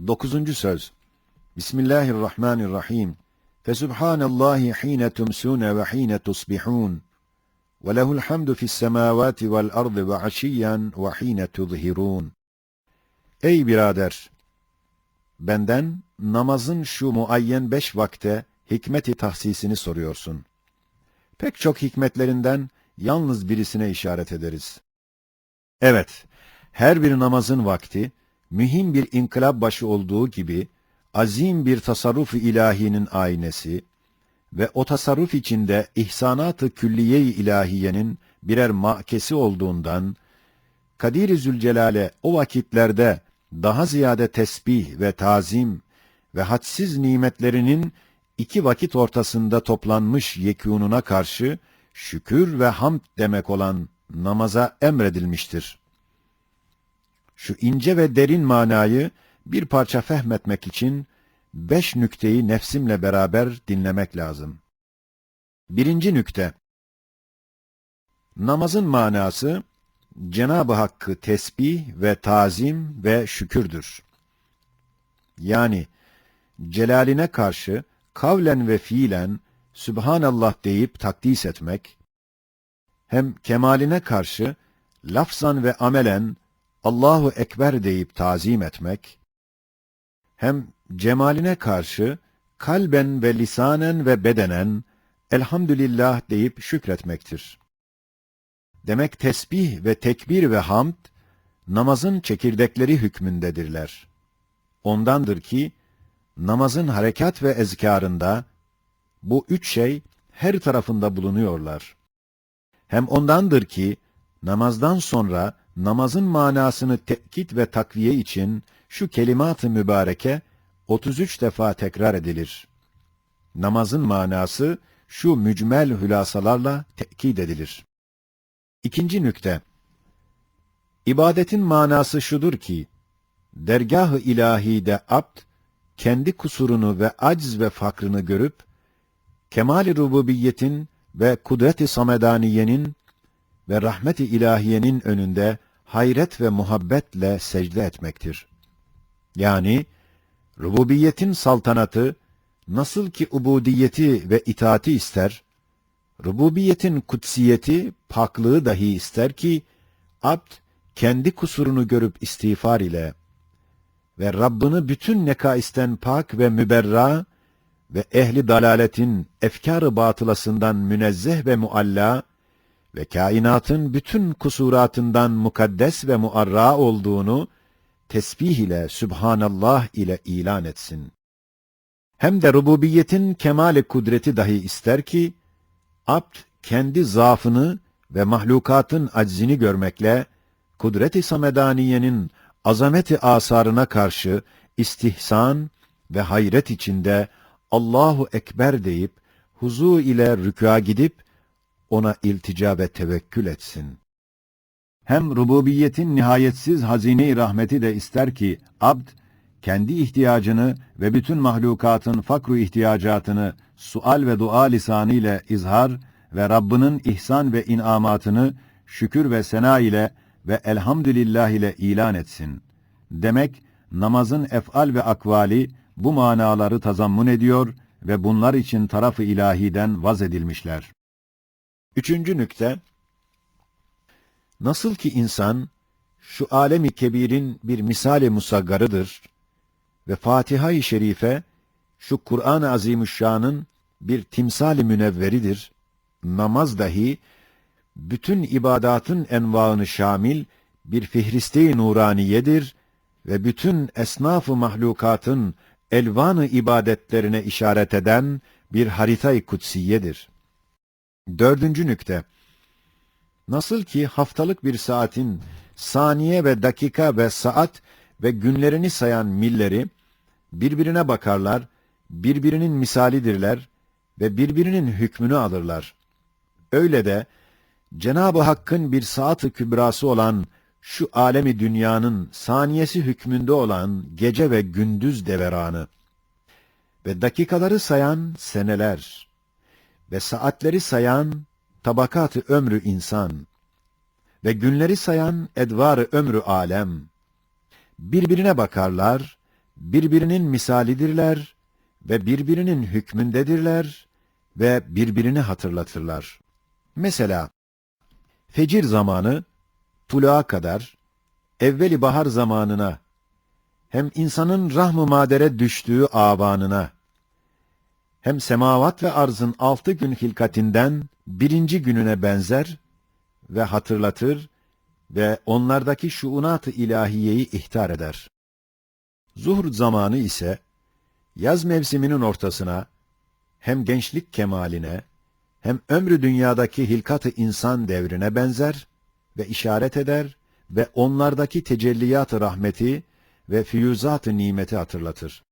9. söz. Bismillahirrahmanirrahim. Fesubhanallahi hine tumsune ve hine tusbihun. Ve lehul hamdu fis semavati vel ardı ve aşiyyen ve hine tuzhirun. Ey birader! Benden namazın şu muayyen 5 vakte hikmet-i tahsisini soruyorsun. Pek çok hikmetlerinden yalnız birisine işaret ederiz. Evet, her bir namazın vakti, mühim bir inkılap başı olduğu gibi, azim bir tasarruf-u ilahinin aynesi ve o tasarruf içinde ihsanat-ı külliye-i ilahiyenin birer makesi olduğundan, Kadir-i Zülcelal'e o vakitlerde daha ziyade tesbih ve tazim ve hadsiz nimetlerinin 2 vakit ortasında toplanmış yekûnuna karşı şükür ve hamd demek olan namaza emredilmiştir. Şu ince ve derin manayı bir parça fehmetmek için 5 nükteyi nefsimle beraber dinlemek lazım. 1. nükte. Namazın manası, Cenab-ı Hakk'ı tesbih ve tazim ve şükürdür. Yani, celaline karşı kavlen ve fiilen Sübhanallah deyip takdis etmek, hem kemaline karşı lafzan ve amelen Allahu Ekber deyip tazim etmek, hem cemaline karşı kalben ve lisanen ve bedenen elhamdülillah deyip şükretmektir. Demek tesbih ve tekbir ve hamd, namazın çekirdekleri hükmündedirler. Ondandır ki, namazın harekat ve ezkârında, bu 3 şey her tarafında bulunuyorlar. Hem ondandır ki, namazdan sonra, namazın manasını tetkit ve takviye için, şu kelimat-ı mübareke, 33 defa tekrar edilir. Namazın manası, şu mücmel hülasalarla tetkit edilir. 2. nükte. İbadetin manası şudur ki, dergâh-ı ilâhide abd, kendi kusurunu ve acz ve fakrını görüp, kemal-i rububiyetin ve kudret-i samedaniyenin ve rahmet-i ilahiyenin önünde hayret ve muhabbetle secde etmektir. Yani, rububiyetin saltanatı, nasıl ki ubudiyeti ve itaati ister, rububiyetin kutsiyeti, paklığı dahi ister ki, abd, kendi kusurunu görüp istiğfar ile ve Rabbini bütün nekaisten pak ve müberra ve ehli dalaletin efkâr-ı batılasından münezzeh ve mualla ve kainatın bütün kusuratından mukaddes ve muarra olduğunu tesbih ile, Sübhanallah ile ilan etsin. Hem de rububiyetin kemal-i kudreti dahi ister ki, abd kendi zaafını ve mahlukatın aczini görmekle, kudret-i samedaniyenin azamet-i asarına karşı istihsan ve hayret içinde Allahu Ekber deyip, huzu ile rükûa gidip, ona iltica ve tevekkül etsin. Hem rububiyetin nihayetsiz hazine-i rahmeti de ister ki, abd, kendi ihtiyacını ve bütün mahlukatın fakru ihtiyacatını sual ve dua lisanı ile izhar ve Rabbinin ihsan ve inamatını şükür ve sena ile ve elhamdülillah ile ilan etsin. Demek, namazın ef'al ve akvali bu manaları tazammun ediyor ve bunlar için taraf-ı ilahiden vaz edilmişler. 3. nükte. Nasıl ki insan, şu alem-i kebirin bir misal-i musaggarıdır ve Fatiha-i Şerife, şu Kur'an-ı Azimüşşan'ın bir timsal-i münevveridir, namaz dahi, bütün ibadatın envaını şamil bir fihriste-i nuraniyedir ve bütün esnaf-ı mahlukatın elvan-ı ibadetlerine işaret eden bir harita-i kutsiyedir. 4. nükte. Nasıl ki haftalık bir saatin saniye ve dakika ve saat ve günlerini sayan milleri birbirine bakarlar, birbirinin misalidirler ve birbirinin hükmünü alırlar. Öyle de Cenab-ı Hakk'ın bir saat-ı kübrası olan şu alemi dünyanın saniyesi hükmünde olan gece ve gündüz deveranı ve dakikaları sayan seneler ve saatleri sayan tabakat-ı ömrü insan ve günleri sayan edvar-ı ömrü alem birbirine bakarlar, birbirinin misalidirler ve birbirinin hükmündedirler ve birbirini hatırlatırlar. Mesela, fecir zamanı, tuluğa kadar, evveli bahar zamanına, hem insanın rahm-ı madere düştüğü abanına, hem semavat ve arzın 6 gün hilkatinden 1. gününe benzer ve hatırlatır ve onlardaki şuunat-ı ilahiyeyi ihtar eder. Zuhr zamanı ise, yaz mevsiminin ortasına, hem gençlik kemaline, hem ömrü dünyadaki hilkat-ı insan devrine benzer ve işaret eder ve onlardaki tecelliyat-ı rahmeti ve füyüzat-ı nimeti hatırlatır.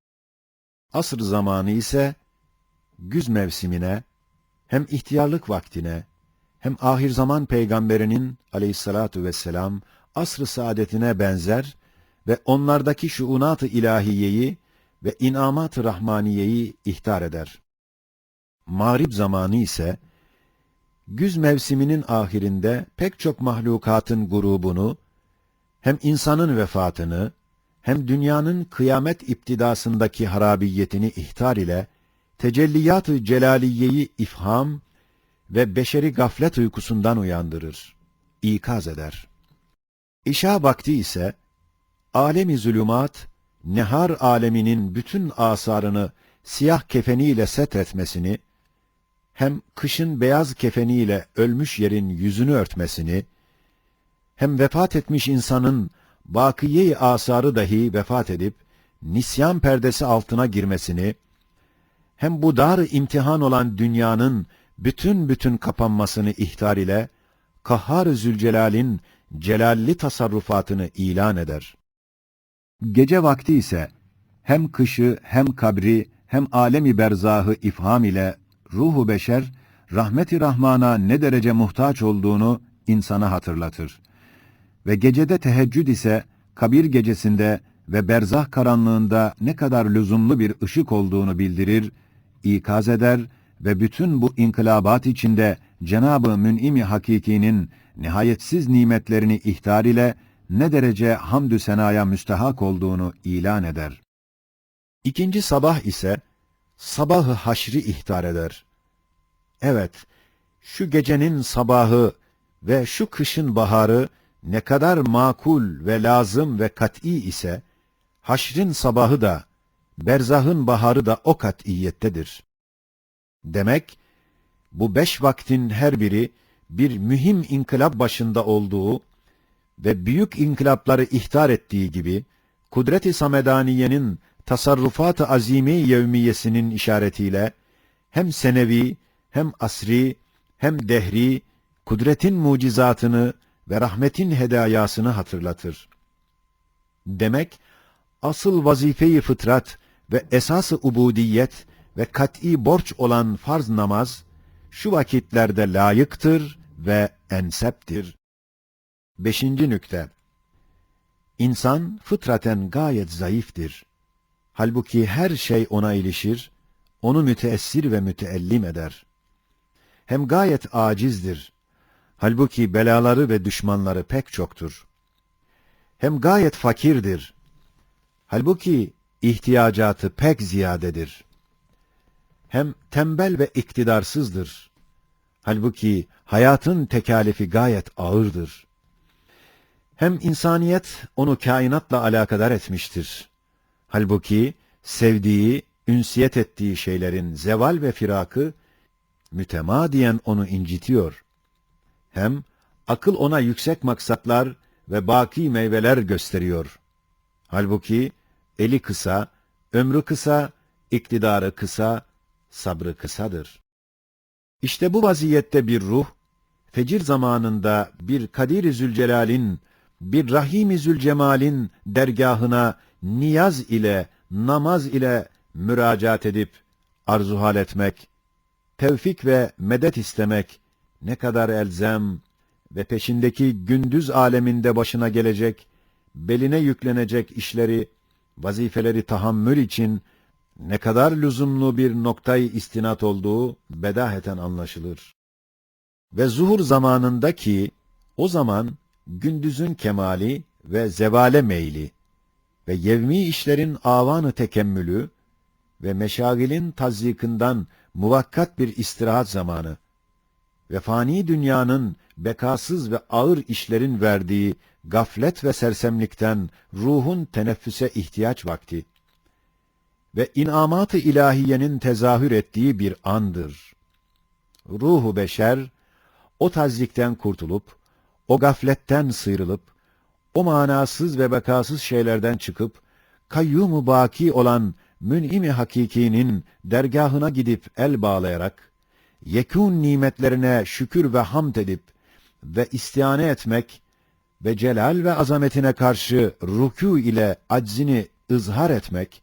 Asr zamanı ise, güz mevsimine, hem ihtiyarlık vaktine, hem ahir zaman peygamberinin aleyhissalatu vesselam asr-ı saadetine benzer ve onlardaki şuunat-ı ilahiyeyi ve inamat-ı rahmaniyeyi ihtar eder. Mağrib zamanı ise, güz mevsiminin ahirinde pek çok mahlukatın grubunu, hem insanın vefatını, hem dünyanın kıyamet iptidasındaki harabiyetini ihtar ile, tecelliyat-ı celaliyeyi ifham ve beşeri gaflet uykusundan uyandırır, ikaz eder. İşa vakti ise, alem-i zulümat, nehar aleminin bütün asarını siyah kefeniyle setretmesini, hem kışın beyaz kefeniyle ölmüş yerin yüzünü örtmesini, hem vefat etmiş insanın bakiye-i asarı dahi vefat edip, nisyan perdesi altına girmesini, hem bu dar-ı imtihan olan dünyanın bütün kapanmasını ihtar ile, Kahhar-ı Zülcelal'in celalli tasarrufatını ilan eder. Gece vakti ise, hem kışı, hem kabri, hem alemi berzahı ifham ile, ruhu beşer, rahmet-i rahmana ne derece muhtaç olduğunu insana hatırlatır. Ve gecede teheccüd ise, kabir gecesinde ve berzah karanlığında ne kadar lüzumlu bir ışık olduğunu bildirir, ikaz eder ve bütün bu inkılabat içinde Cenab-ı Mün'im-i Hakiki'nin nihayetsiz nimetlerini ihtar ile ne derece hamdü senaya müstehak olduğunu ilan eder. İkinci sabah ise, sabah-ı haşri ihtar eder. Evet, şu gecenin sabahı ve şu kışın baharı ne kadar makul ve lazım ve kat'î ise, haşrin sabahı da, berzahın baharı da o kat'iyettedir. Demek, bu 5 vaktin her biri, bir mühim inkılap başında olduğu ve büyük inkılapları ihtar ettiği gibi, kudret-i samedaniyenin tasarrufat-ı azime-i yevmiyesinin işaretiyle, hem senevi, hem asri, hem dehri, kudretin mucizatını ve rahmetin hedayasını hatırlatır. Demek, asıl vazife-i fıtrat ve esas-ı ubudiyet ve kat'î borç olan farz namaz, şu vakitlerde layıktır ve enseptir. 5. nükte. İnsan fıtraten gayet zayıftır. Halbuki her şey ona ilişir, onu müteessir ve müteellim eder. Hem gayet acizdir. Halbuki belaları ve düşmanları pek çoktur. Hem gayet fakirdir. Halbuki ihtiyacatı pek ziyadedir. Hem tembel ve iktidarsızdır. Halbuki hayatın tekalifi gayet ağırdır. Hem insaniyet onu kainatla alakadar etmiştir. Halbuki sevdiği, ünsiyet ettiği şeylerin zeval ve firakı mütemadiyen onu incitiyor. Hem akıl ona yüksek maksatlar ve baki meyveler gösteriyor. Halbuki eli kısa, ömrü kısa, iktidarı kısa, sabrı kısadır. İşte bu vaziyette bir ruh, fecir zamanında bir Kadir-i Zülcelal'in, bir Rahim-i Zülcemal'in dergahına niyaz ile, namaz ile müracaat edip arzuhal etmek, tevfik ve medet istemek ne kadar elzem ve peşindeki gündüz aleminde başına gelecek, beline yüklenecek işleri, vazifeleri tahammül için ne kadar lüzumlu bir noktayı istinat olduğu bedaheten anlaşılır. Ve zuhur zamanındaki, o zaman gündüzün kemali ve zevale meyli, ve yevmi işlerin avanı tekemmülü ve meşagilin tazyikinden muvakkat bir istirahat zamanı ve fani dünyanın bekasız ve ağır işlerin verdiği gaflet ve sersemlikten ruhun teneffüse ihtiyaç vakti ve inamat-ı ilahiyenin tezahür ettiği bir andır. Ruhu beşer, o tazyikten kurtulup, o gafletten sıyrılıp, o manasız ve bekasız şeylerden çıkıp, kayyum-u baki olan mün'im-i hakikinin dergahına gidip el bağlayarak, yekûn nimetlerine şükür ve hamd edip ve istihane etmek ve celal ve azametine karşı rükû ile aczini ızhar etmek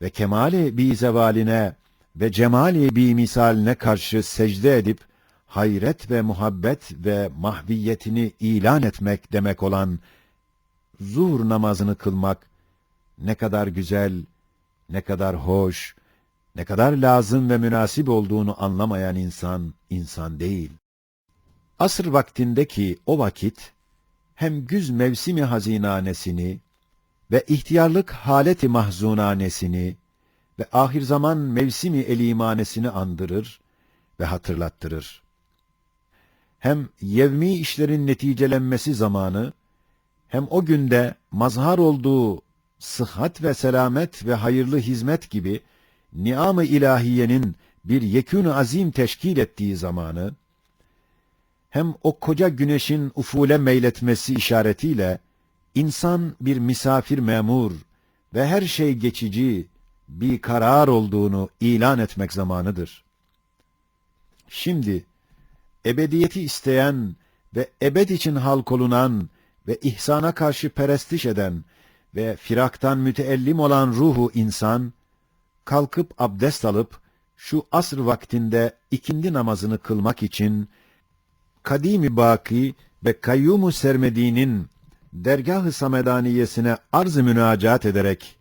ve kemali bi zevaline ve cemali bi misaline karşı secde edip hayret ve muhabbet ve mahviyetini ilan etmek demek olan zuhur namazını kılmak ne kadar güzel, ne kadar hoş, ne kadar lazım ve münasip olduğunu anlamayan insan, insan değil. Asr vaktindeki o vakit, hem güz mevsimi hazinanesini ve ihtiyarlık haleti mahzunanesini ve ahir zaman mevsimi elimanesini andırır ve hatırlattırır. Hem yevmi işlerin neticelenmesi zamanı, hem o günde mazhar olduğu sıhhat ve selamet ve hayırlı hizmet gibi ni'am-ı ilahiyenin bir yekûn-u azim teşkil ettiği zamanı, hem o koca güneşin ufule meyletmesi işaretiyle insan bir misafir memur ve her şey geçici bir karar olduğunu ilan etmek zamanıdır. Şimdi ebediyeti isteyen ve ebed için halk olunan ve ihsana karşı perestiş eden ve firaktan müteellim olan ruhu insan, kalkıp abdest alıp şu asr vaktinde ikindi namazını kılmak için kadim-i baki ve kayyum-u sermediğinin dergâh-ı samedaniyesine arz-ı münacat ederek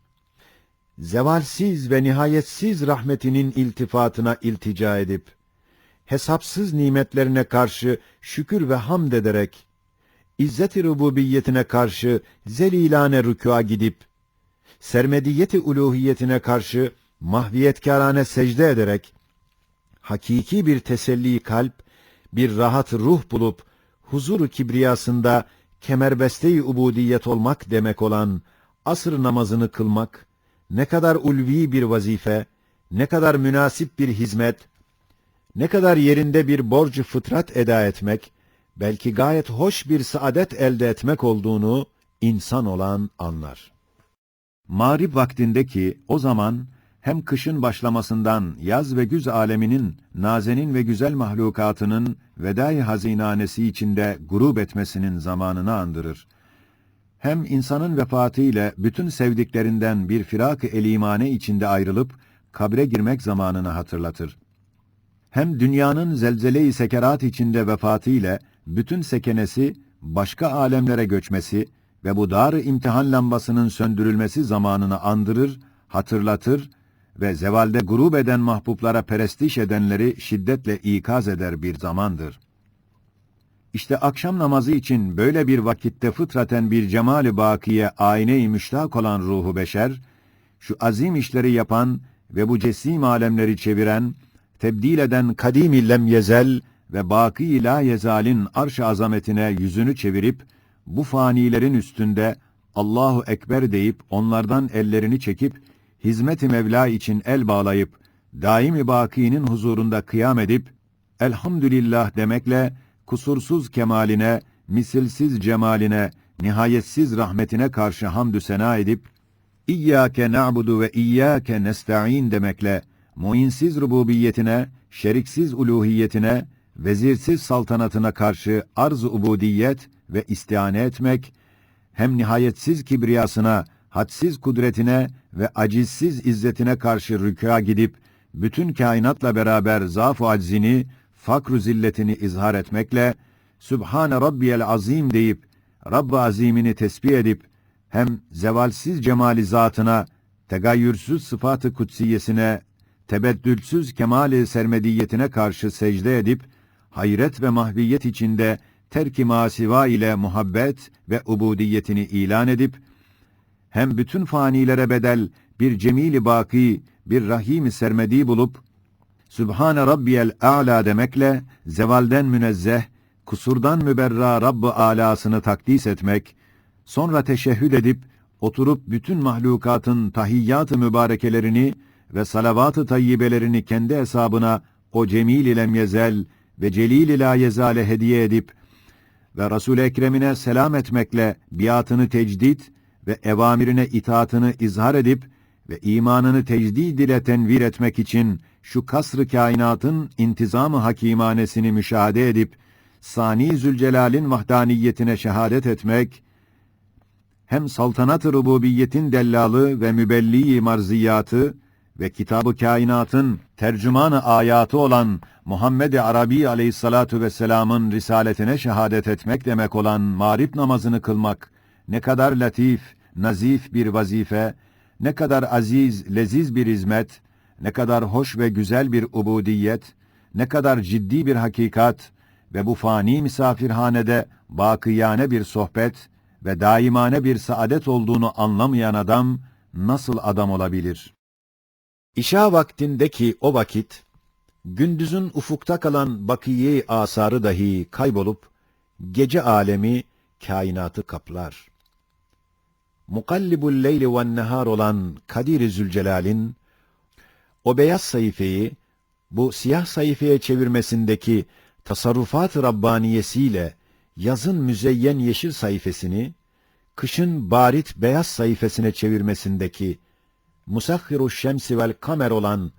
zevalsiz ve nihayetsiz rahmetinin iltifatına iltica edip hesapsız nimetlerine karşı şükür ve hamd ederek İzzet-i rububiyetine karşı zelilane rükûa gidip sermediyet-i uluhiyetine karşı mahviyetkârane secde ederek hakiki bir teselli kalp, bir rahat ruh bulup huzur-u kibriyasında kemerbeste-i ubudiyet olmak demek olan asr namazını kılmak ne kadar ulvi bir vazife, ne kadar münasip bir hizmet, ne kadar yerinde bir borcu fıtrat eda etmek, belki gayet hoş bir saadet elde etmek olduğunu insan olan anlar. Mağrib vaktindeki o zaman hem kışın başlamasından yaz ve güz aleminin nazenin ve güzel mahlukatının vedâ-i hazinanesi içinde gurub etmesinin zamanını andırır. Hem insanın vefatı ile bütün sevdiklerinden bir firak-ı elimane içinde ayrılıp kabre girmek zamanını hatırlatır. Hem dünyanın zelzele-i sekerat içinde vefatı ile bütün sekenesi başka alemlere göçmesi ve bu dar-ı imtihan lambasının söndürülmesi zamanını andırır, hatırlatır ve zevalde gurub eden mahbublara perestiş edenleri şiddetle ikaz eder bir zamandır. İşte akşam namazı için böyle bir vakitte fıtraten bir cemal-i bakiye ayne-i müştak olan ruhu beşer, şu azim işleri yapan ve bu cesim alemleri çeviren, tebdil eden kadim-i lem yezel ve baki la yezalin arş-ı azametine yüzünü çevirip, bu fanilerin üstünde Allahu Ekber deyip onlardan ellerini çekip, hizmet-i Mevla için el bağlayıp, daim-i bakinin huzurunda kıyam edip, elhamdülillah demekle, kusursuz kemaline, misilsiz cemaline, nihayetsiz rahmetine karşı hamdü sena edip, İyyâke na'budu ve iyyâke nesta'in demekle, muinsiz rububiyetine, şeriksiz uluhiyetine, vezirsiz saltanatına karşı arz-ı ubudiyet ve istihane etmek, hem nihayetsiz kibriyasına, hadsiz kudretine ve acizsiz izzetine karşı rükûa gidip, bütün kainatla beraber zaf-ı aczini, fakr-ı zilletini izhar etmekle, Sübhane Rabbiyel Azim deyip, Rabb-ı Azimini tesbih edip, hem zevalsiz cemali zatına, tegayyürsüz sıfat-ı kutsiyesine, tebeddülsüz kemali sermediyetine karşı secde edip, hayret ve mahviyet içinde terk-i masiva ile muhabbet ve ubudiyetini ilan edip, hem bütün fanilere bedel bir cemili baki, bir rahim-i sermedi bulup, Sübhane Rabbiyel A'la demekle zevalden münezzeh, kusurdan müberra Rabb-ı Âlâsını takdis etmek, sonra teşehhüd edip, oturup bütün mahlukatın tahiyyat-ı mübarekelerini ve salavat-ı tayyibelerini kendi hesabına o cemil-i lemyezel ve celil-i la yezale hediye edip ve Resul-i Ekrem'ine selam etmekle biatını tecdit ve evamirine itaatını izhar edip ve imanını tecdid ile tenvir etmek için şu kasr-ı kainatın intizam-ı hakimanesini müşahede edip Sani Zülcelal'in vahdaniyetine şehadet etmek, hem saltanat-ı rububiyetin dellalı ve mübelli-i marziyatı ve kitab-ı kainatın tercüman-ı ayatı olan Muhammed-i Arabi aleyhissalatu vesselam'ın risaletine şehadet etmek demek olan mağrib namazını kılmak, ne kadar latif, nazif bir vazife, ne kadar aziz, leziz bir hizmet, ne kadar hoş ve güzel bir ubudiyet, ne kadar ciddi bir hakikat ve bu fani misafirhanede bakiyane bir sohbet ve daimane bir saadet olduğunu anlamayan adam nasıl adam olabilir? İşa vaktindeki o vakit, gündüzün ufukta kalan bakiye asarı dahi kaybolup, gece alemi kainatı kaplar. Mukallibul leyli ve nehar olan Kadir-i Zülcelal'in, o beyaz sayfayı, bu siyah sayfaya çevirmesindeki tasarrufat-ı Rabbaniyesiyle yazın müzeyyen yeşil sayfasını, kışın barit beyaz sayfasına çevirmesindeki Musahhiru şemsi vel kamer olan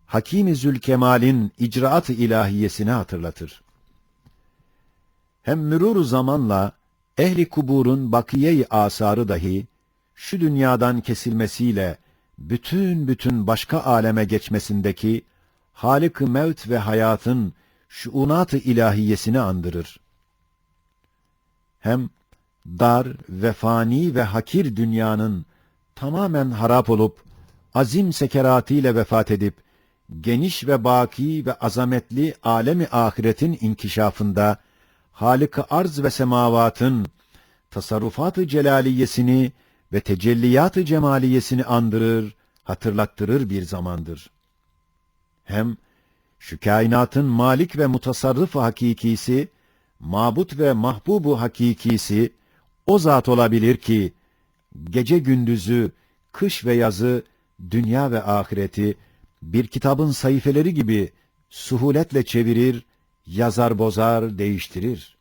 Hakim-i Zülkemal'in icraat-ı ilahiyesini hatırlatır. Hem mürûr zamanla ehli kuburun bakiye-i asarı dahi şu dünyadan kesilmesiyle bütün başka aleme geçmesindeki Hâlik-ı mevt ve hayatın şuunat-ı ilahiyesini andırır. Hem dar ve fani ve hakir dünyanın tamamen harap olup azim sekeratiyle vefat edip geniş ve baki ve azametli alemi ahiretin inkişafında Hâlik-ı arz ve semavatın tasarrufat-ı celaliyesini ve tecelliyat-ı cemaliyesini andırır, hatırlattırır bir zamandır. Hem şu kainatın malik ve mutasarrıf hakikisi, mabut ve mahbubu hakikisi o zat olabilir ki, gece gündüzü, kış ve yazı, dünya ve ahireti bir kitabın sayfeleri gibi suhuletle çevirir, yazar bozar, değiştirir.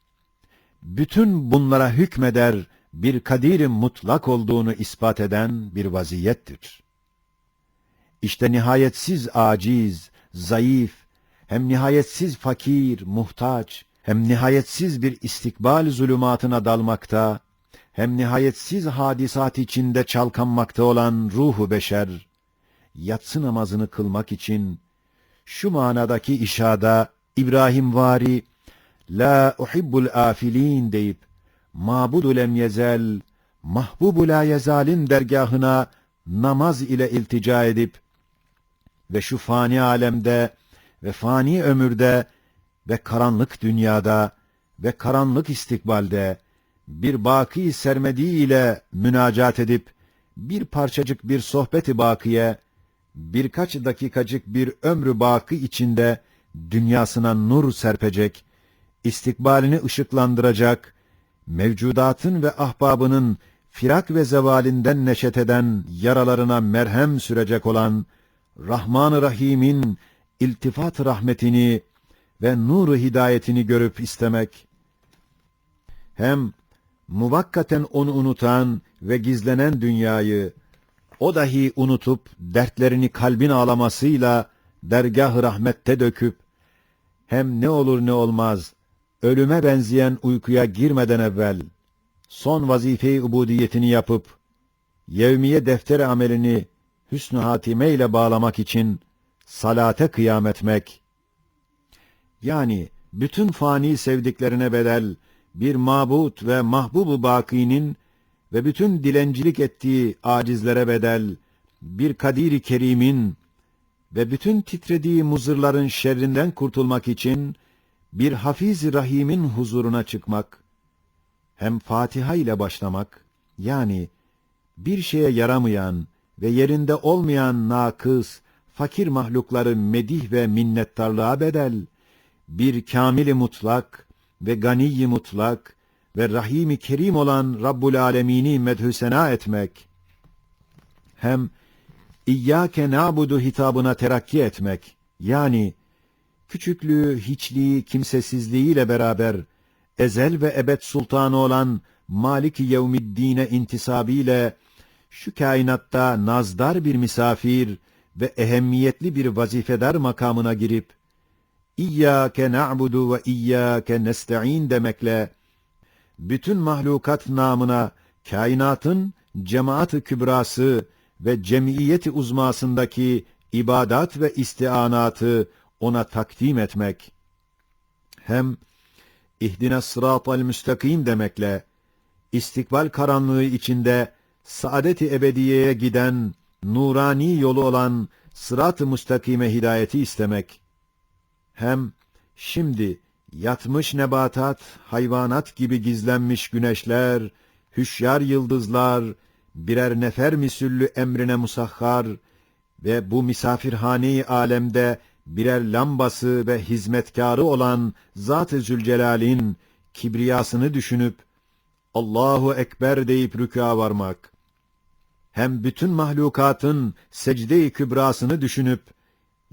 Bütün bunlara hükmeder bir kadir-i mutlak olduğunu ispat eden bir vaziyettir. İşte nihayetsiz aciz, zayıf, hem nihayetsiz fakir, muhtaç, hem nihayetsiz bir istikbal zulümatına dalmakta, hem nihayetsiz hadisat içinde çalkanmakta olan ruhu beşer, yatsı namazını kılmak için, şu manadaki işada İbrahim vari, La uhibbul afilin deyip, Mabudul emyezel, Mahbubul la yezalin dergahına namaz ile iltica edip, ve şu fani alemde ve fani ömürde ve karanlık dünyada ve karanlık istikbalde bir baki sermedi ile münacat edip bir parçacık bir sohbeti bakiye, birkaç dakikacık bir ömrü baki içinde dünyasına nur serpecek, istikbalini ışıklandıracak, mevcudatın ve ahbabının firak ve zevalinden neşet eden yaralarına merhem sürecek olan Rahman-ı Rahim'in iltifat rahmetini ve nur-u hidayetini görüp istemek, hem muvakkaten onu unutan ve gizlenen dünyayı, o dahi unutup dertlerini kalbin ağlamasıyla dergâh-ı rahmette döküp, hem ne olur ne olmaz, ölüme benzeyen uykuya girmeden evvel, son vazife-i ubudiyetini yapıp, yevmiye defter-i amelini hüsnü hatime ile bağlamak için salate kıyam etmek, yani bütün fani sevdiklerine bedel bir mabut ve mahbub-u bakinin ve bütün dilencilik ettiği acizlere bedel bir kadir-i kerimin ve bütün titrediği muzırların şerrinden kurtulmak için bir hafiz-i rahimin huzuruna çıkmak, hem Fatiha ile başlamak, yani bir şeye yaramayan ve yerinde olmayan nakıs, fakir mahlukları medih ve minnettarlığa bedel, bir kamil-i mutlak ve gani-i mutlak ve rahim-i kerim olan Rabbul Alemin'i medhü sena etmek, hem İyyâke na'budu hitabına terakki etmek, yani küçüklüğü, hiçliği, kimsesizliğiyle beraber ezel ve ebed sultanı olan Malik-i Yevmiddin'e intisabiyle şu kainatta nazdar bir misafir ve ehemmiyetli bir vazifedar makamına girip İyyâke na'budu ve İyyâke nesta'in demekle bütün mahlukat namına kainatın cemaat-ı kübrası ve cemiyeti uzmasındaki ibadat ve istianatı ona takdim etmek, hem ihdina sıratal müstakim demekle istikbal karanlığı içinde saadet-i ebediyeye giden nurani yolu olan sırat-ı müstakime hidayeti istemek, hem şimdi yatmış nebatat, hayvanat gibi gizlenmiş güneşler, hüşyar yıldızlar, birer nefer misüllü emrine musahhar ve bu misafirhane-i alemde birer lambası ve hizmetkârı olan Zat-ı Zülcelal'in kibriyasını düşünüp Allahu Ekber deyip rükûa varmak, hem bütün mahlukatın secde-i kübrasını düşünüp,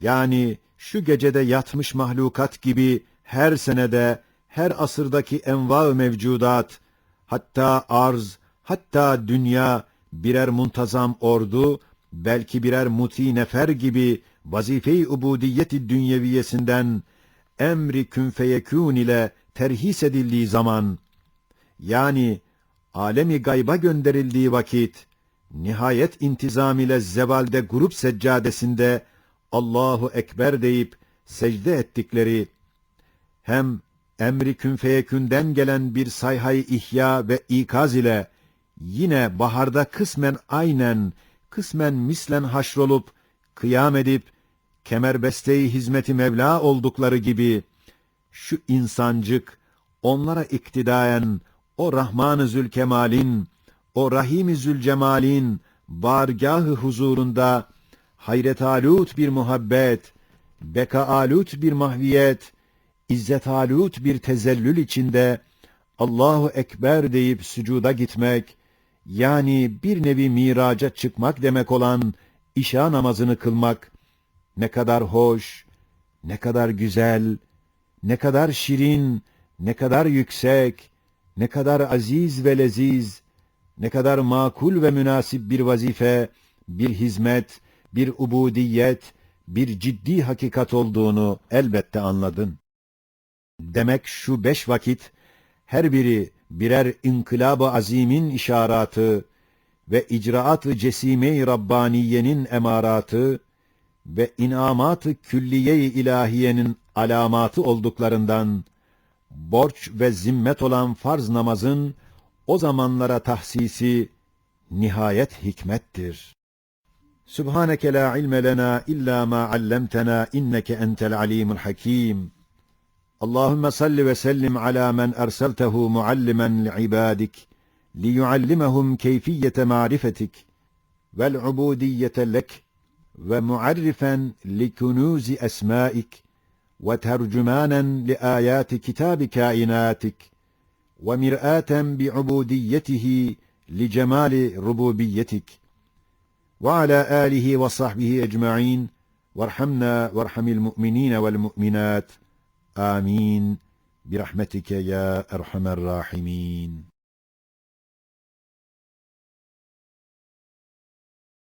yani şu gecede yatmış mahlukat gibi her senede, her asırdaki enva-ı mevcudat, hatta arz, hatta dünya birer muntazam ordu, belki birer muti nefer gibi vazife-i ubudiyet-i dünyeviyesinden emri kün feyekûn ile terhis edildiği zaman, yani alemi gayba gönderildiği vakit, nihayet intizam ile zevalde grup seccadesinde Allahu Ekber deyip secde ettikleri, hem emri kün feyekûn'den gelen bir sayhay ihya ve ikaz ile yine baharda kısmen aynen, kısmen mislen haşrolup, kıyam edip, kemerbeste-i hizmeti Mevla oldukları gibi, şu insancık, onlara iktidayen, o Rahman-ı Zülkemal'in, o Rahim-i Zülcemal'in, bargâh-ı huzurunda, hayret-âlût bir muhabbet, beka-âlût bir mahviyet, izzet-âlût bir tezellül içinde, Allahu Ekber deyip sücuda gitmek, yani bir nevi miraca çıkmak demek olan işa namazını kılmak, ne kadar hoş, ne kadar güzel, ne kadar şirin, ne kadar yüksek, ne kadar aziz ve leziz, ne kadar makul ve münasip bir vazife, bir hizmet, bir ubudiyet, bir ciddi hakikat olduğunu elbette anladın. Demek şu 5 vakit, her biri birer inkılab-ı azimin işaratı ve icraat-ı cesime-i Rabbaniye'nin emaratı ve inamat-ı külliye-i ilahiyenin alamatı olduklarından, borç ve zimmet olan farz namazın o zamanlara tahsisi nihayet hikmettir. Subhaneke la ilme lena illa ma allamtena inneke entel alimul hakim. Allahümme salli ve sellim ala men erseltehu muallimen li'ibadik liyuallimehum keyfiyete marifetik vel ubudiyete lek ve muarrifen likunuzi esmaik ve tercümanen li ayati kitabi kainatik ve mir'aten bi ubudiyetihi li cemali rububiyyetik ve ala alihi ve sahbihi ecma'in varhamna varhamil mu'minine vel mu'minat amin birahmetike ya erhamer rahimin.